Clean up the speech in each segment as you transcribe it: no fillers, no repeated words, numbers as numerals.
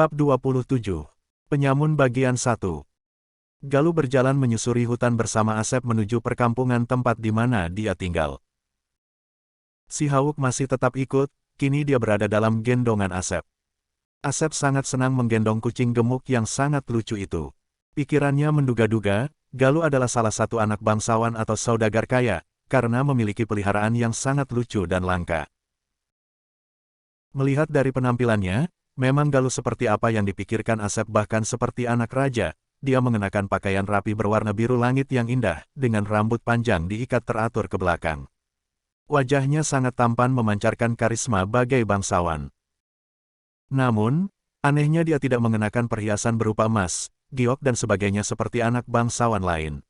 Bab 27. Penyamun bagian 1. Galuh berjalan menyusuri hutan bersama Asep menuju perkampungan tempat di mana dia tinggal. Si Hawk masih tetap ikut, kini dia berada dalam gendongan Asep. Asep sangat senang menggendong kucing gemuk yang sangat lucu itu. Pikirannya menduga-duga, Galuh adalah salah satu anak bangsawan atau saudagar kaya, karena memiliki peliharaan yang sangat lucu dan langka. Melihat dari penampilannya, memang Galuh seperti apa yang dipikirkan Asep, bahkan seperti anak raja. Dia mengenakan pakaian rapi berwarna biru langit yang indah, dengan rambut panjang diikat teratur ke belakang. Wajahnya sangat tampan memancarkan karisma bagai bangsawan. Namun, anehnya dia tidak mengenakan perhiasan berupa emas, giok dan sebagainya seperti anak bangsawan lain.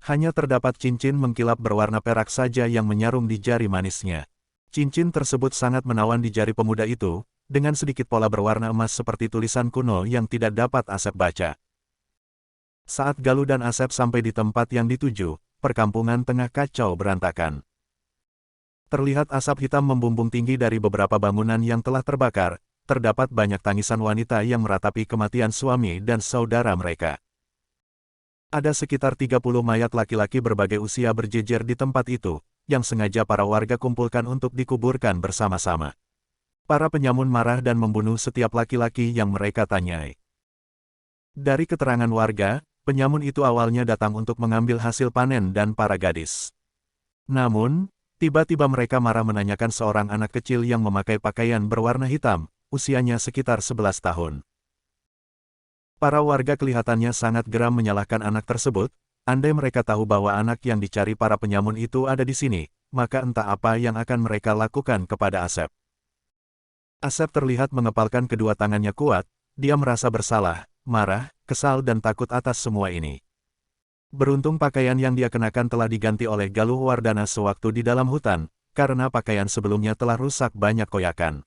Hanya terdapat cincin mengkilap berwarna perak saja yang menyarum di jari manisnya. Cincin tersebut sangat menawan di jari pemuda itu, dengan sedikit pola berwarna emas seperti tulisan kuno yang tidak dapat Asep baca. Saat Galuh dan Asep sampai di tempat yang dituju, perkampungan tengah kacau berantakan. Terlihat asap hitam membumbung tinggi dari beberapa bangunan yang telah terbakar, terdapat banyak tangisan wanita yang meratapi kematian suami dan saudara mereka. Ada sekitar 30 mayat laki-laki berbagai usia berjejer di tempat itu, yang sengaja para warga kumpulkan untuk dikuburkan bersama-sama. Para penyamun marah dan membunuh setiap laki-laki yang mereka tanyai. Dari keterangan warga, penyamun itu awalnya datang untuk mengambil hasil panen dan para gadis. Namun, tiba-tiba mereka marah menanyakan seorang anak kecil yang memakai pakaian berwarna hitam, usianya sekitar 11 tahun. Para warga kelihatannya sangat geram menyalahkan anak tersebut, andai mereka tahu bahwa anak yang dicari para penyamun itu ada di sini, maka entah apa yang akan mereka lakukan kepada Asep. Asep terlihat mengepalkan kedua tangannya kuat, dia merasa bersalah, marah, kesal dan takut atas semua ini. Beruntung pakaian yang dia kenakan telah diganti oleh Galuh Wardana sewaktu di dalam hutan, karena pakaian sebelumnya telah rusak banyak koyakan.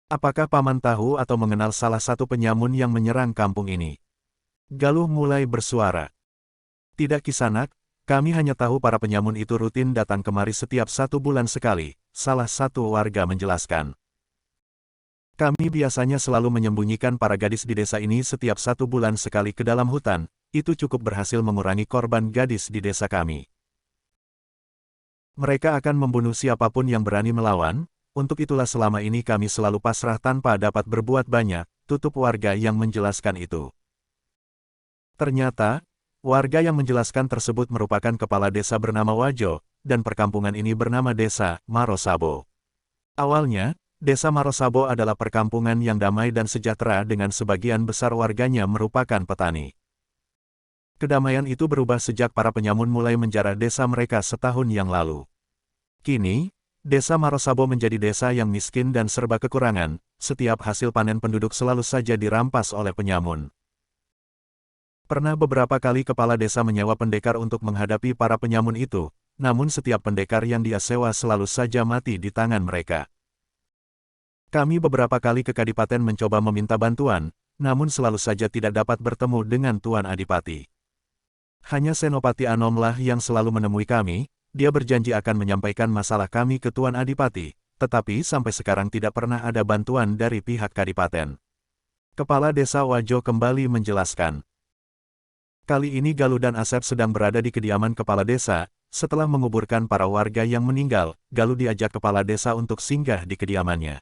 Apakah paman tahu atau mengenal salah satu penyamun yang menyerang kampung ini? Galuh mulai bersuara. Tidak Kisanak, kami hanya tahu para penyamun itu rutin datang kemari setiap 1 bulan sekali, salah satu warga menjelaskan. Kami biasanya selalu menyembunyikan para gadis di desa ini setiap 1 bulan sekali ke dalam hutan. Itu cukup berhasil mengurangi korban gadis di desa kami. Mereka akan membunuh siapapun yang berani melawan, untuk itulah selama ini kami selalu pasrah tanpa dapat berbuat banyak, tutup warga yang menjelaskan itu. Ternyata, warga yang menjelaskan tersebut merupakan kepala desa bernama Wajo, dan perkampungan ini bernama Desa Marosabo. Awalnya, Desa Marosabo adalah perkampungan yang damai dan sejahtera dengan sebagian besar warganya merupakan petani. Kedamaian itu berubah sejak para penyamun mulai menjarah desa mereka setahun yang lalu. Kini, Desa Marosabo menjadi desa yang miskin dan serba kekurangan, setiap hasil panen penduduk selalu saja dirampas oleh penyamun. Pernah beberapa kali kepala desa menyewa pendekar untuk menghadapi para penyamun itu, namun setiap pendekar yang dia sewa selalu saja mati di tangan mereka. Kami beberapa kali ke Kadipaten mencoba meminta bantuan, namun selalu saja tidak dapat bertemu dengan Tuan Adipati. Hanya Senopati Anomlah yang selalu menemui kami, dia berjanji akan menyampaikan masalah kami ke Tuan Adipati, tetapi sampai sekarang tidak pernah ada bantuan dari pihak Kadipaten. Kepala Desa Wajo kembali menjelaskan. Kali ini Galuh dan Asep sedang berada di kediaman kepala desa, setelah menguburkan para warga yang meninggal, Galuh diajak kepala desa untuk singgah di kediamannya.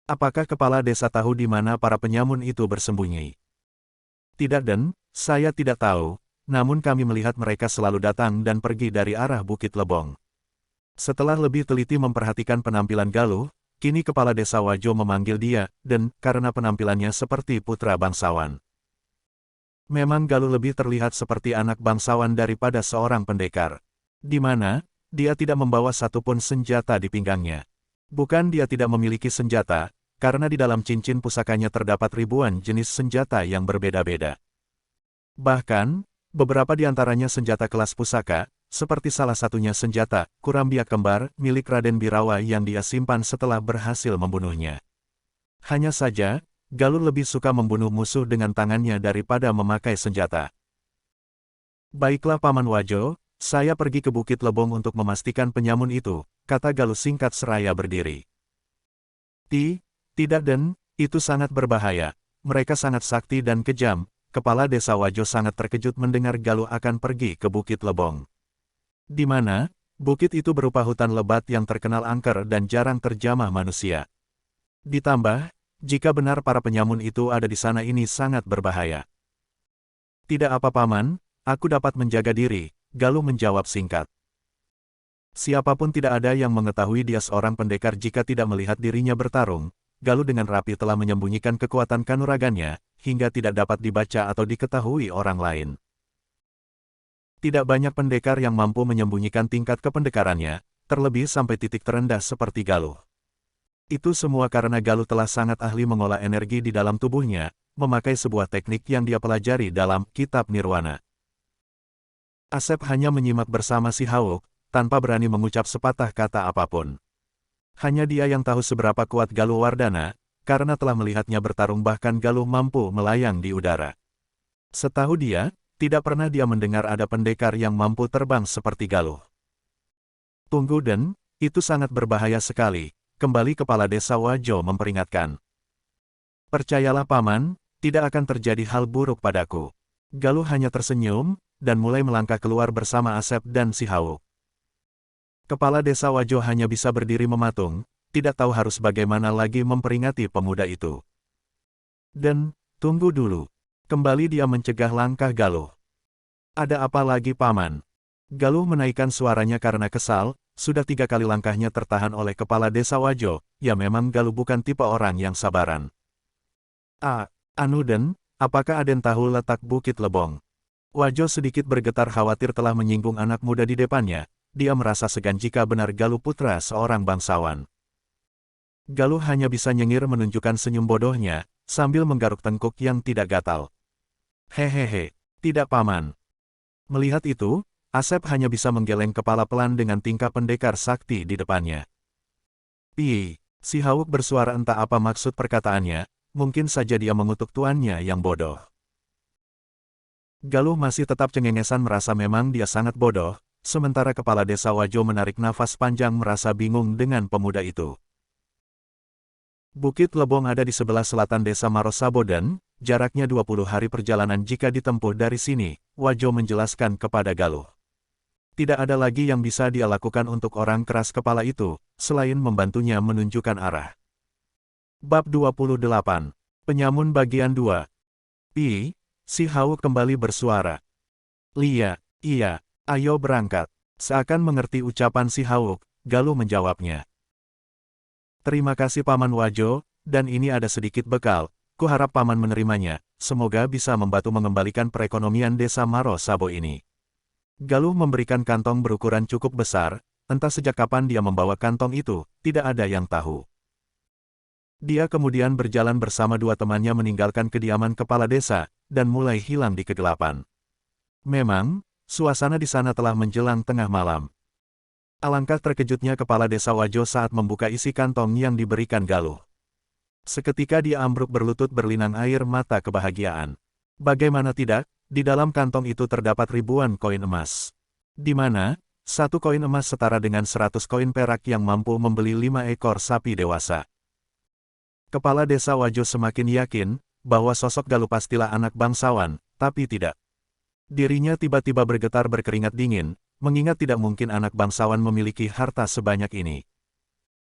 Apakah kepala desa tahu di mana para penyamun itu bersembunyi? Tidak Den, saya tidak tahu, namun kami melihat mereka selalu datang dan pergi dari arah Bukit Lebong. Setelah lebih teliti memperhatikan penampilan Galuh, kini kepala desa Wajo memanggil dia, dan karena penampilannya seperti putra bangsawan. Memang Galuh lebih terlihat seperti anak bangsawan daripada seorang pendekar. Di mana, dia tidak membawa satupun senjata di pinggangnya. Bukan dia tidak memiliki senjata, karena di dalam cincin pusakanya terdapat ribuan jenis senjata yang berbeda-beda. Bahkan, beberapa di antaranya senjata kelas pusaka, seperti salah satunya senjata Kurambiak kembar milik Raden Birawa yang dia simpan setelah berhasil membunuhnya. Hanya saja, Galuh lebih suka membunuh musuh dengan tangannya daripada memakai senjata. Baiklah Paman Wajo, saya pergi ke Bukit Lebong untuk memastikan penyamun itu, kata Galuh singkat seraya berdiri. Tidak Den, Itu sangat berbahaya. Mereka sangat sakti dan kejam. Kepala Desa Wajo sangat terkejut mendengar Galuh akan pergi ke Bukit Lebong. Di mana? Bukit itu berupa hutan lebat yang terkenal angker dan jarang terjamah manusia. Ditambah, jika benar para penyamun itu ada di sana ini sangat berbahaya. Tidak apa paman, aku dapat menjaga diri, Galuh menjawab singkat. Siapapun tidak ada yang mengetahui dia seorang pendekar jika tidak melihat dirinya bertarung. Galuh dengan rapi telah menyembunyikan kekuatan kanuragannya, hingga tidak dapat dibaca atau diketahui orang lain. Tidak banyak pendekar yang mampu menyembunyikan tingkat kependekarannya, terlebih sampai titik terendah seperti Galuh. Itu semua karena Galuh telah sangat ahli mengolah energi di dalam tubuhnya, memakai sebuah teknik yang dia pelajari dalam Kitab Nirwana. Asep hanya menyimak bersama si Hawk, tanpa berani mengucap sepatah kata apapun. Hanya dia yang tahu seberapa kuat Galuh Wardana, karena telah melihatnya bertarung bahkan Galuh mampu melayang di udara. Setahu dia, tidak pernah dia mendengar ada pendekar yang mampu terbang seperti Galuh. Tunggu Den, itu sangat berbahaya sekali, kembali Kepala Desa Wajo memperingatkan. Percayalah Paman, tidak akan terjadi hal buruk padaku. Galuh hanya tersenyum, dan mulai melangkah keluar bersama Asep dan si Hawk. Kepala Desa Wajo hanya bisa berdiri mematung, tidak tahu harus bagaimana lagi memperingati pemuda itu. Dan, tunggu dulu. Kembali dia mencegah langkah Galuh. Ada apa lagi Paman? Galuh menaikkan suaranya karena kesal, sudah 3 kali langkahnya tertahan oleh Kepala Desa Wajo, ya memang Galuh bukan tipe orang yang sabaran. Den, apakah Aden tahu letak Bukit Lebong? Wajo sedikit bergetar khawatir telah menyinggung anak muda di depannya. Dia merasa segan jika benar Galuh putra seorang bangsawan. Galuh hanya bisa nyengir menunjukkan senyum bodohnya, sambil menggaruk tengkuk yang tidak gatal. Hehehe, tidak Paman. Melihat itu, Asep hanya bisa menggeleng kepala pelan dengan tingkah pendekar sakti di depannya. Si Hawk bersuara entah apa maksud perkataannya, mungkin saja dia mengutuk tuannya yang bodoh. Galuh masih tetap cengengesan merasa memang dia sangat bodoh, sementara Kepala Desa Wajo menarik nafas panjang merasa bingung dengan pemuda itu. Bukit Lebong ada di sebelah selatan Desa Marosabo dan, jaraknya 20 hari perjalanan jika ditempuh dari sini, Wajo menjelaskan kepada Galuh. Tidak ada lagi yang bisa dia lakukan untuk orang keras kepala itu, selain membantunya menunjukkan arah. Bab 28. Penyamun bagian 2. Si Hawk kembali bersuara. Iya, ayo berangkat. Seakan mengerti ucapan si Hawk, Galuh menjawabnya. Terima kasih Paman Wajo, dan ini ada sedikit bekal, kuharap Paman menerimanya, semoga bisa membantu mengembalikan perekonomian Desa Marosabo ini. Galuh memberikan kantong berukuran cukup besar, entah sejak kapan dia membawa kantong itu, tidak ada yang tahu. Dia kemudian berjalan bersama 2 temannya meninggalkan kediaman kepala desa, dan mulai hilang di kegelapan. Memang, suasana di sana telah menjelang tengah malam. Alangkah terkejutnya Kepala Desa Wajo saat membuka isi kantong yang diberikan Galuh. Seketika dia ambruk berlutut berlinang air mata kebahagiaan. Bagaimana tidak, di dalam kantong itu terdapat ribuan koin emas. Di mana, 1 koin emas setara dengan 100 koin perak yang mampu membeli 5 ekor sapi dewasa. Kepala Desa Wajo semakin yakin, bahwa sosok Galuh pastilah anak bangsawan, tapi tidak. Dirinya tiba-tiba bergetar berkeringat dingin, mengingat tidak mungkin anak bangsawan memiliki harta sebanyak ini.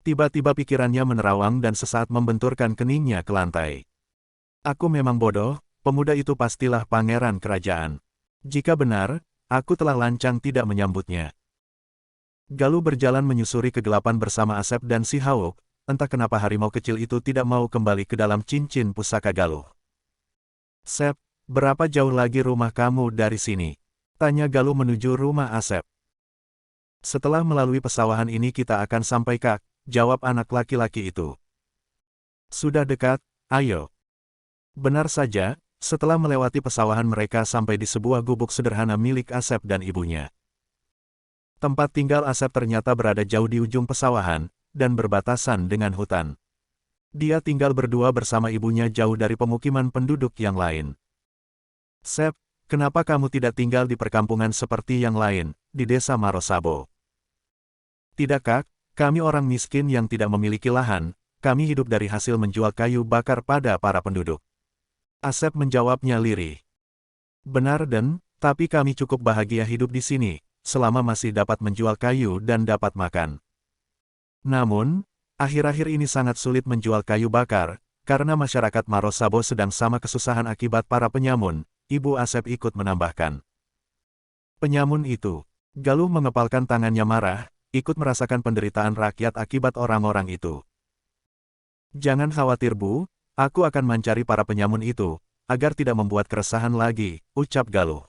Tiba-tiba pikirannya menerawang dan sesaat membenturkan keningnya ke lantai. Aku memang bodoh, pemuda itu pastilah pangeran kerajaan. Jika benar, aku telah lancang tidak menyambutnya. Galuh berjalan menyusuri kegelapan bersama Asep dan si Hawk, entah kenapa harimau kecil itu tidak mau kembali ke dalam cincin pusaka Galuh. Sep, berapa jauh lagi rumah kamu dari sini? Tanya Galuh menuju rumah Asep. Setelah melalui pesawahan ini kita akan sampai Kak, jawab anak laki-laki itu. Sudah dekat, ayo. Benar saja, setelah melewati pesawahan mereka sampai di sebuah gubuk sederhana milik Asep dan ibunya. Tempat tinggal Asep ternyata berada jauh di ujung pesawahan, dan berbatasan dengan hutan. Dia tinggal berdua bersama ibunya jauh dari pemukiman penduduk yang lain. Sep, kenapa kamu tidak tinggal di perkampungan seperti yang lain, di Desa Marosabo? Tidak Kak, kami orang miskin yang tidak memiliki lahan, kami hidup dari hasil menjual kayu bakar pada para penduduk. Asep menjawabnya lirih. Benar Den, tapi kami cukup bahagia hidup di sini, selama masih dapat menjual kayu dan dapat makan. Namun, akhir-akhir ini sangat sulit menjual kayu bakar, karena masyarakat Marosabo sedang sama kesusahan akibat para penyamun, Ibu Asep ikut menambahkan. Penyamun itu, Galuh mengepalkan tangannya marah, ikut merasakan penderitaan rakyat akibat orang-orang itu. Jangan khawatir Bu, aku akan mencari para penyamun itu, agar tidak membuat keresahan lagi, ucap Galuh.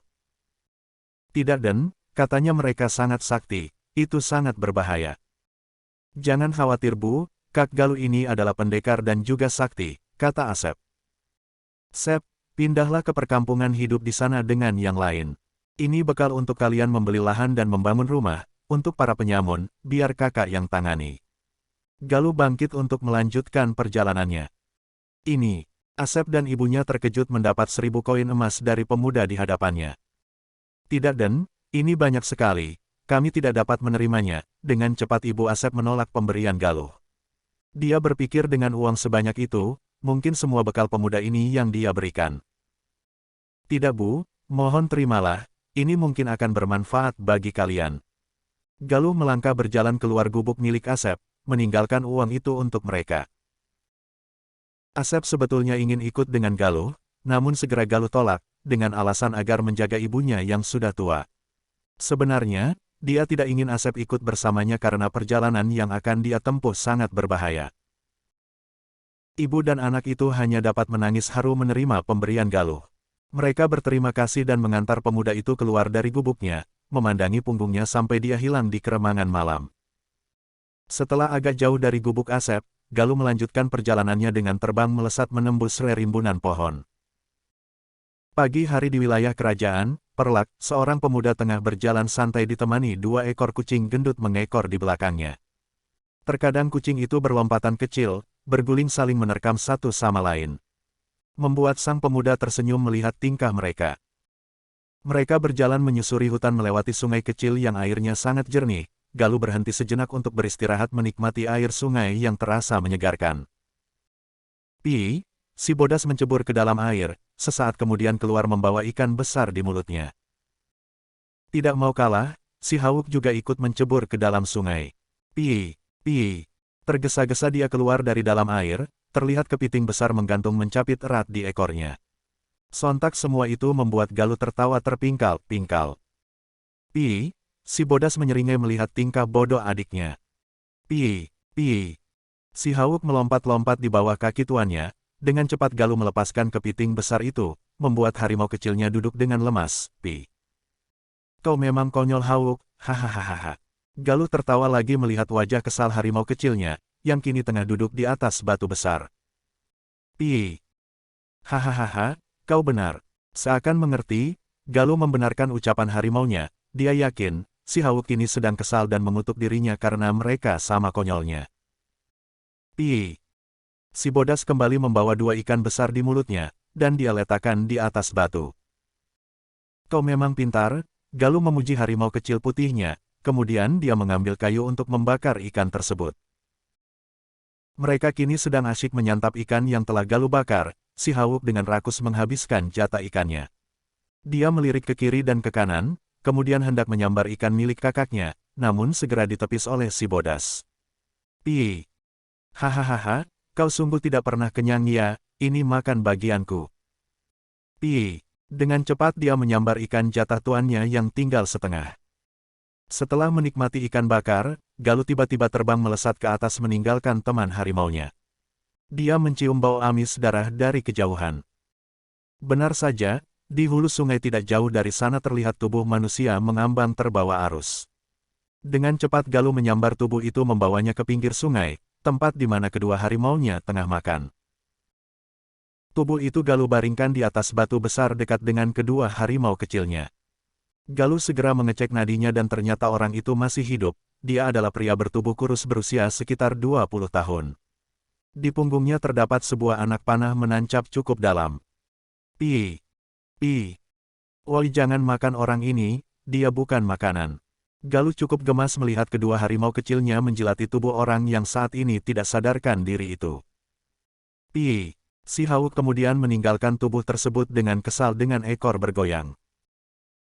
Tidak Den, katanya mereka sangat sakti, itu sangat berbahaya. Jangan khawatir Bu, Kak Galuh ini adalah pendekar dan juga sakti, kata Asep. Sep, pindahlah ke perkampungan hidup di sana dengan yang lain. Ini bekal untuk kalian membeli lahan dan membangun rumah, untuk para penyamun, biar kakak yang tangani. Galuh bangkit untuk melanjutkan perjalanannya. Ini, Asep dan ibunya terkejut mendapat 1000 koin emas dari pemuda di hadapannya. Tidak Den, ini banyak sekali, kami tidak dapat menerimanya, dengan cepat Ibu Asep menolak pemberian Galuh. Dia berpikir dengan uang sebanyak itu, mungkin semua bekal pemuda ini yang dia berikan. Tidak Bu, mohon terimalah, ini mungkin akan bermanfaat bagi kalian. Galuh melangkah berjalan keluar gubuk milik Asep, meninggalkan uang itu untuk mereka. Asep sebetulnya ingin ikut dengan Galuh, namun segera Galuh tolak, dengan alasan agar menjaga ibunya yang sudah tua. Sebenarnya, dia tidak ingin Asep ikut bersamanya karena perjalanan yang akan dia tempuh sangat berbahaya. Ibu dan anak itu hanya dapat menangis haru menerima pemberian Galuh. Mereka berterima kasih dan mengantar pemuda itu keluar dari gubuknya, memandangi punggungnya sampai dia hilang di keremangan malam. Setelah agak jauh dari gubuk Asep, Galuh melanjutkan perjalanannya dengan terbang melesat menembus rerimbunan pohon. Pagi hari di wilayah kerajaan, Perlak, seorang pemuda tengah berjalan santai ditemani 2 ekor kucing gendut mengekor di belakangnya. Terkadang kucing itu berlompatan kecil, berguling saling menerkam satu sama lain. Membuat sang pemuda tersenyum melihat tingkah mereka. Mereka berjalan menyusuri hutan melewati sungai kecil yang airnya sangat jernih. Galuh berhenti sejenak untuk beristirahat menikmati air sungai yang terasa menyegarkan. Pi, si bodas mencebur ke dalam air, sesaat kemudian keluar membawa ikan besar di mulutnya. Tidak mau kalah, si Hawuk juga ikut mencebur ke dalam sungai. Pi, tergesa-gesa dia keluar dari dalam air, terlihat kepiting besar menggantung mencapit erat di ekornya. Sontak semua itu membuat Galuh tertawa terpingkal-pingkal. Pi, si bodas menyeringai melihat tingkah bodoh adiknya. Pi, si Hawuk melompat-lompat di bawah kaki tuannya, dengan cepat Galuh melepaskan kepiting besar itu, membuat harimau kecilnya duduk dengan lemas. Pi, kau memang konyol Hawuk, hahaha. Galuh tertawa lagi melihat wajah kesal harimau kecilnya, yang kini tengah duduk di atas batu besar. Pi, hahaha, kau benar. Seakan mengerti, Galuh membenarkan ucapan harimaunya, dia yakin, si Hawuk kini sedang kesal dan mengutuk dirinya karena mereka sama konyolnya. Pi, si bodas kembali membawa 2 ikan besar di mulutnya, dan dia letakkan di atas batu. Kau memang pintar, Galuh memuji harimau kecil putihnya, kemudian dia mengambil kayu untuk membakar ikan tersebut. Mereka kini sedang asyik menyantap ikan yang telah Galuh bakar, si Hawuk dengan rakus menghabiskan jatah ikannya. Dia melirik ke kiri dan ke kanan, kemudian hendak menyambar ikan milik kakaknya, namun segera ditepis oleh si bodas. Pi, hahaha, kau sungguh tidak pernah kenyang ya, ini makan bagianku. Pi, dengan cepat dia menyambar ikan jatah tuannya yang tinggal setengah. Setelah menikmati ikan bakar, Galuh tiba-tiba terbang melesat ke atas meninggalkan teman harimaunya. Dia mencium bau amis darah dari kejauhan. Benar saja, di hulu sungai tidak jauh dari sana terlihat tubuh manusia mengambang terbawa arus. Dengan cepat Galuh menyambar tubuh itu membawanya ke pinggir sungai, tempat di mana kedua harimaunya tengah makan. Tubuh itu Galuh baringkan di atas batu besar dekat dengan kedua harimau kecilnya. Galuh segera mengecek nadinya dan ternyata orang itu masih hidup, dia adalah pria bertubuh kurus berusia sekitar 20 tahun. Di punggungnya terdapat sebuah anak panah menancap cukup dalam. Pi, woi jangan makan orang ini, dia bukan makanan. Galuh cukup gemas melihat kedua harimau kecilnya menjilati tubuh orang yang saat ini tidak sadarkan diri itu. Pi, si Hawk kemudian meninggalkan tubuh tersebut dengan kesal dengan ekor bergoyang.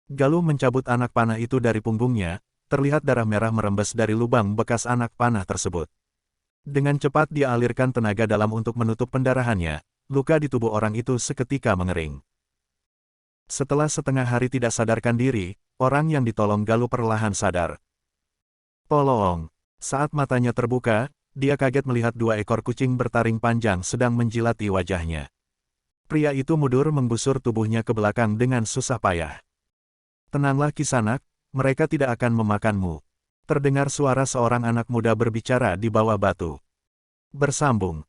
Galuh mencabut anak panah itu dari punggungnya, terlihat darah merah merembes dari lubang bekas anak panah tersebut. Dengan cepat dia alirkan tenaga dalam untuk menutup pendarahannya, luka di tubuh orang itu seketika mengering. Setelah setengah hari tidak sadarkan diri, orang yang ditolong Galuh perlahan sadar. Tolong! Saat matanya terbuka, dia kaget melihat dua ekor kucing bertaring panjang sedang menjilati wajahnya. Pria itu mundur menggusur tubuhnya ke belakang dengan susah payah. Tenanglah Kisanak, mereka tidak akan memakanmu. Terdengar suara seorang anak muda berbicara di bawah batu. Bersambung.